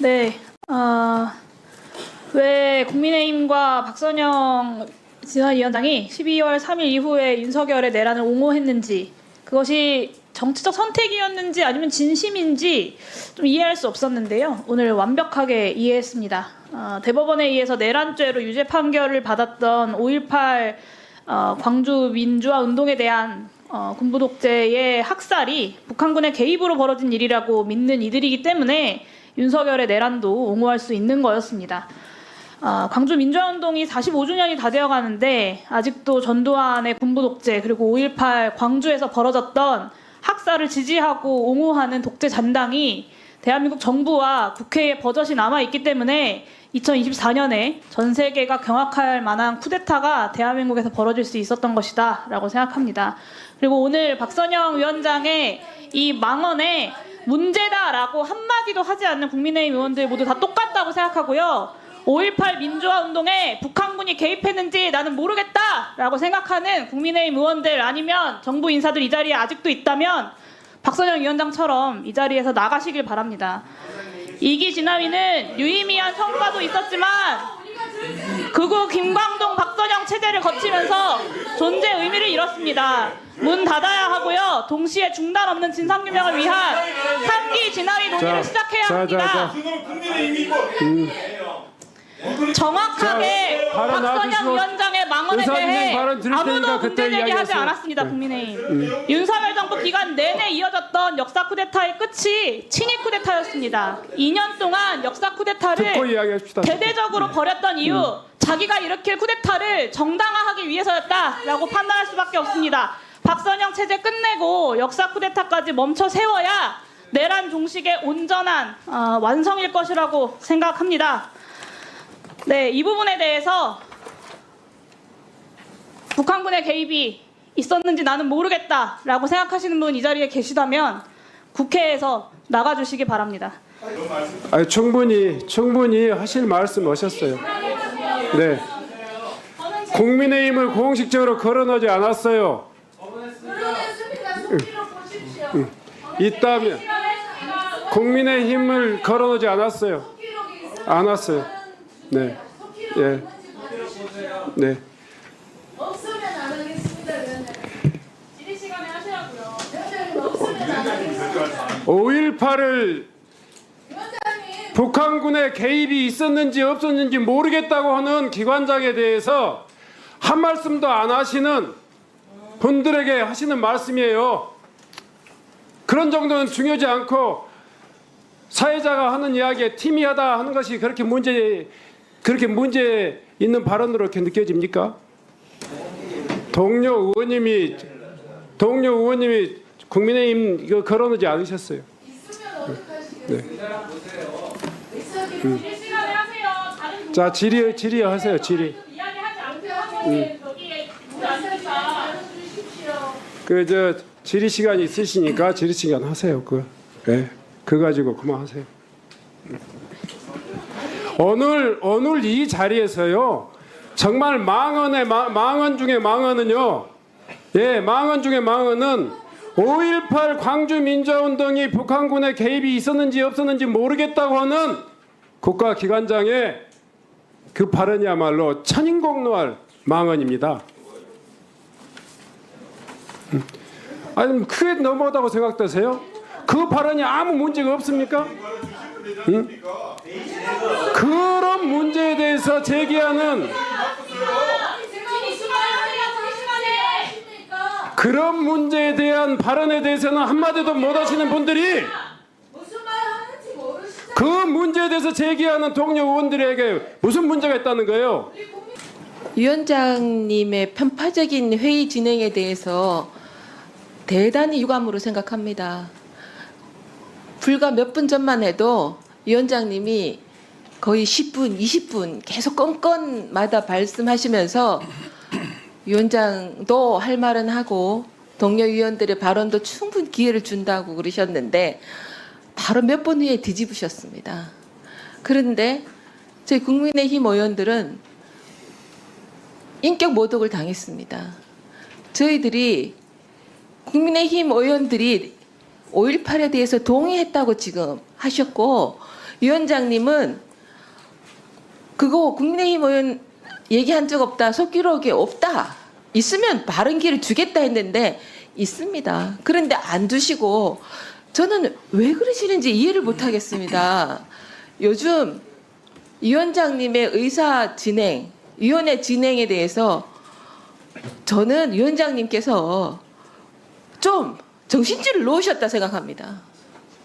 네, 왜 국민의힘과 박선영 지원위원장이 12월 3일 이후에 윤석열의 내란을 옹호했는지, 그것이 정치적 선택이었는지 아니면 진심인지 좀 이해할 수 없었는데요. 오늘 완벽하게 이해했습니다. 대법원에 의해서 내란죄로 유죄 판결을 받았던 5.18 광주 민주화 운동에 대한 군부 독재의 학살이 북한군의 개입으로 벌어진 일이라고 믿는 이들이기 때문에 윤석열의 내란도 옹호할 수 있는 거였습니다. 광주 민주화운동이 45주년이 다 되어가는데 아직도 전두환의 군부 독재 그리고 5.18 광주에서 벌어졌던 학살을 지지하고 옹호하는 독재 잔당이 대한민국 정부와 국회에 버젓이 남아있기 때문에 2024년에 전 세계가 경악할 만한 쿠데타가 대한민국에서 벌어질 수 있었던 것이다 라고 생각합니다. 그리고 오늘 박선영 위원장의 이 망언에 문제다라고 한마디도 하지 않는 국민의힘 의원들 모두 다 똑같다고 생각하고요. 5.18 민주화 운동에 북한군이 개입했는지 나는 모르겠다라고 생각하는 국민의힘 의원들 아니면 정부 인사들 이 자리에 아직도 있다면 박선영 위원장처럼 이 자리에서 나가시길 바랍니다. 이기 지나위는 유의미한 성과도 있었지만 극우 김광동 박선영 체제를 거치면서 존재 의미를 잃었습니다. 문 닫아야 하고요. 동시에 중단 없는 진상규명을 위한 3기 진화위 논의를 시작해야 합니다. 정확하게 박선영 위원장의 망언에 대해 아무도 문제 제기하지 않았습니다. 국민의힘. 윤석열 정부 기간 내내 이어졌던 역사 쿠데타의 끝이 친위 쿠데타였습니다. 2년 동안 역사 쿠데타를 대대적으로 벌였던 이유 자기가 일으킬 쿠데타를 정당화하기 위해서였다라고 판단할 수밖에 없습니다. 박선영 체제 끝내고 역사 쿠데타까지 멈춰 세워야 내란 종식의 온전한 완성일 것이라고 생각합니다. 네, 이 부분에 대해서 북한군의 개입이 있었는지 나는 모르겠다라고 생각하시는 분 이 자리에 계시다면 국회에서 나가주시기 바랍니다. 충분히 하실 말씀 하셨어요. 네, 국민의힘을 공식적으로 걸어놓지 않았어요. 있다면 국민의힘을 걸어놓지 않았어요. 안 왔어요. 네, 예, 네. 없으면 안 하겠습니다. 질의 시간에 하시라고요. 없으면 안 하겠습니다. 5.18을 북한군의 개입이 있었는지 없었는지 모르겠다고 하는 기관장에 대해서 한 말씀도 안 하시는 분들에게 하시는 말씀이에요. 그런 정도는 중요하지 않고 사회자가 하는 이야기에 팀이하다 하는 것이 그렇게 문제 있는 발언으로 이렇게 느껴집니까? 동료 의원님이 국민의힘 이거 걸어놓지 않으셨어요. 네. 자, 질의하세요. 질의. 질의 시간이 있으시니까 질의 시간 하세요. 네. 그거 가지고 그만하세요. 오늘 이 자리에서요, 정말 망언 중에 망언은요, 예, 망언 중에 망언은 5.18 광주 민주화운동이 북한군의 개입이 있었는지 없었는지 모르겠다고 하는 국가기관장의 그 발언이야말로 천인공노할 망언입니다. 아니, 크게 너무하다고 생각되세요? 그 발언이 아무 문제가 없습니까? 응? 그런 문제에 대해서 제기하는 그런 문제에 대한 발언에 대해서는 한마디도 못 하시는 분들이 그 문제에 대해서 제기하는 동료 의원들에게 무슨 문제가 있다는 거예요? 위원장님의 편파적인 회의 진행에 대해서 대단히 유감으로 생각합니다. 불과 몇 분 전만 해도 위원장님이 거의 10분, 20분 계속 건건마다 말씀하시면서 위원장도 할 말은 하고 동료 위원들의 발언도 충분히 기회를 준다고 그러셨는데 바로 몇 분 후에 뒤집으셨습니다. 그런데 저희 국민의힘 의원들은 인격 모독을 당했습니다. 저희들이 국민의힘 의원들이 5.18에 대해서 동의했다고 지금 하셨고 위원장님은 그거 국민의힘 의원 얘기한 적 없다. 속기록이 없다. 있으면 바른 길을 주겠다 했는데 있습니다. 그런데 안 주시고 저는 왜 그러시는지 이해를 못 하겠습니다. 요즘 위원장님의 의사 진행, 위원회 진행에 대해서 저는 위원장님께서 좀 정신줄을 놓으셨다 생각합니다.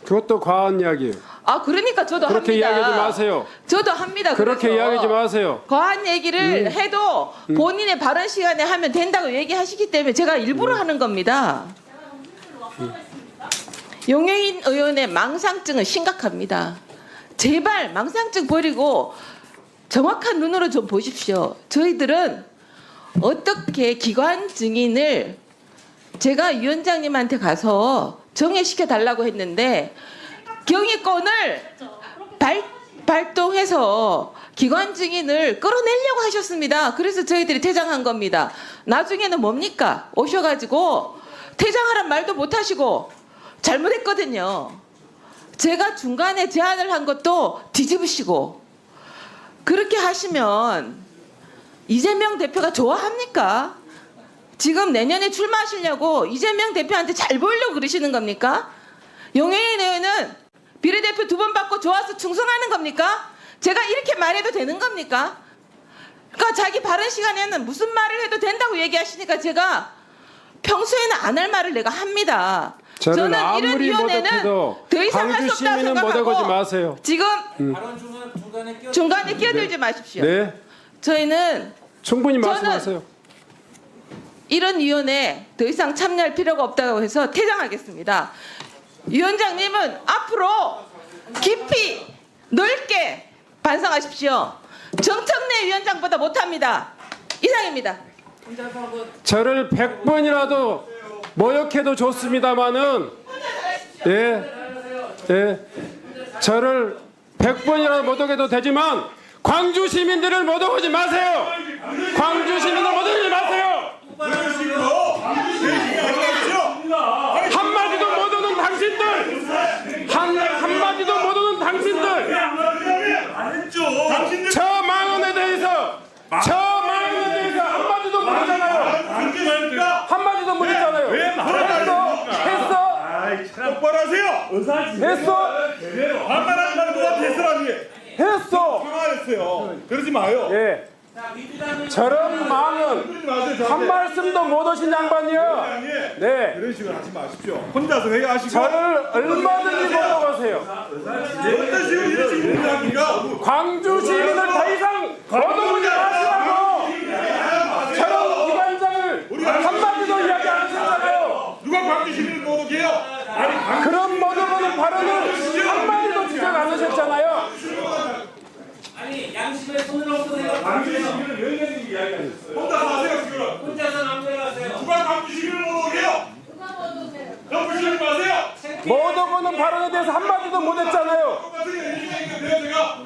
그것도 과한 이야기예요. 아 그러니까 저도 그렇게 합니다. 이야기하지 마세요. 저도 합니다. 그렇게 그래서. 이야기하지 마세요. 과한 얘기를 해도 본인의 발언 시간에 하면 된다고 얘기하시기 때문에 제가 일부러 하는 겁니다. 용해인 의원의 망상증은 심각합니다. 제발 망상증 버리고 정확한 눈으로 좀 보십시오. 저희들은 어떻게 기관 증인을 제가 위원장님한테 가서 정회시켜 달라고 했는데 경위권을 발동해서 기관 증인을 끌어내려고 하셨습니다. 그래서 저희들이 퇴장한 겁니다. 나중에는 뭡니까? 오셔가지고 퇴장하란 말도 못하시고 잘못했거든요. 제가 중간에 제안을 한 것도 뒤집으시고 그렇게 하시면 이재명 대표가 좋아합니까? 지금 내년에 출마하시려고 이재명 대표한테 잘 보이려고 그러시는 겁니까? 용해인 의원은 비례대표 2번 받고 좋아서 충성하는 겁니까? 제가 이렇게 말해도 되는 겁니까? 그러니까 자기 발언 시간에는 무슨 말을 해도 된다고 얘기하시니까 제가 평소에는 안 할 말을 내가 합니다. 저는 이런 아무리 위원회는 못해도 더 이상 할 수 광주 없다고 시민은 못하지 생각하고 마세요. 지금 발언 중간에 끼어들지 마십시오. 네, 저희는 충분히 저는 말씀하세요. 이런 위원회에 더 이상 참여할 필요가 없다고 해서 퇴장하겠습니다. 위원장님은 앞으로 깊이 넓게 반성하십시오. 정청래 위원장보다 못합니다. 이상입니다. 저를 100번이라도 모욕해도 좋습니다마는 저를 100번이라도 모독해도 되지만 광주 시민들을 모독하지 마세요. 광주 시민을 모독하지 마세요. 한마디도 못 오는 당신들, 한마디도 못 오는 당신들, 저 망언에 대해서 한마디도 못 했잖아요. 한마디도 못 했잖아요. 똑바로 하세요. 했어. 반말하지 말고 누구한테 했으라니. 했어. 사과했어요. 그러지 마요. 예. 저런 망은 한 말씀도 못 하신 양반이요. 네. 그런 식으로 하지 마십시오. 혼자서 회의하시고. 저를 얼마든지 모독하세요. 어떤 식으로 이런 식으로 합니까? 광주 시민을 더 이상 모독하지 마시라고. 저런 기관장을 한마디도 이야기 안 하셨잖아요. 누가 광주 시민을 모독해요? 아니 그런 모독하는 발언을 한마디도 지적 안 하셨잖아요. 아니 양심에 손을 얹고 내가 광주 시민을 왜 이렇게 이야기하셨어요? 혼자서 하세요 지금. 혼자서 남겨가세요. 누가 광주 시민을 모독해요? 너무시하지 마세요. 모독하는 발언에 대해서 한마디도 못 했잖아요. 똑같은 얘기가 있는데요 제가.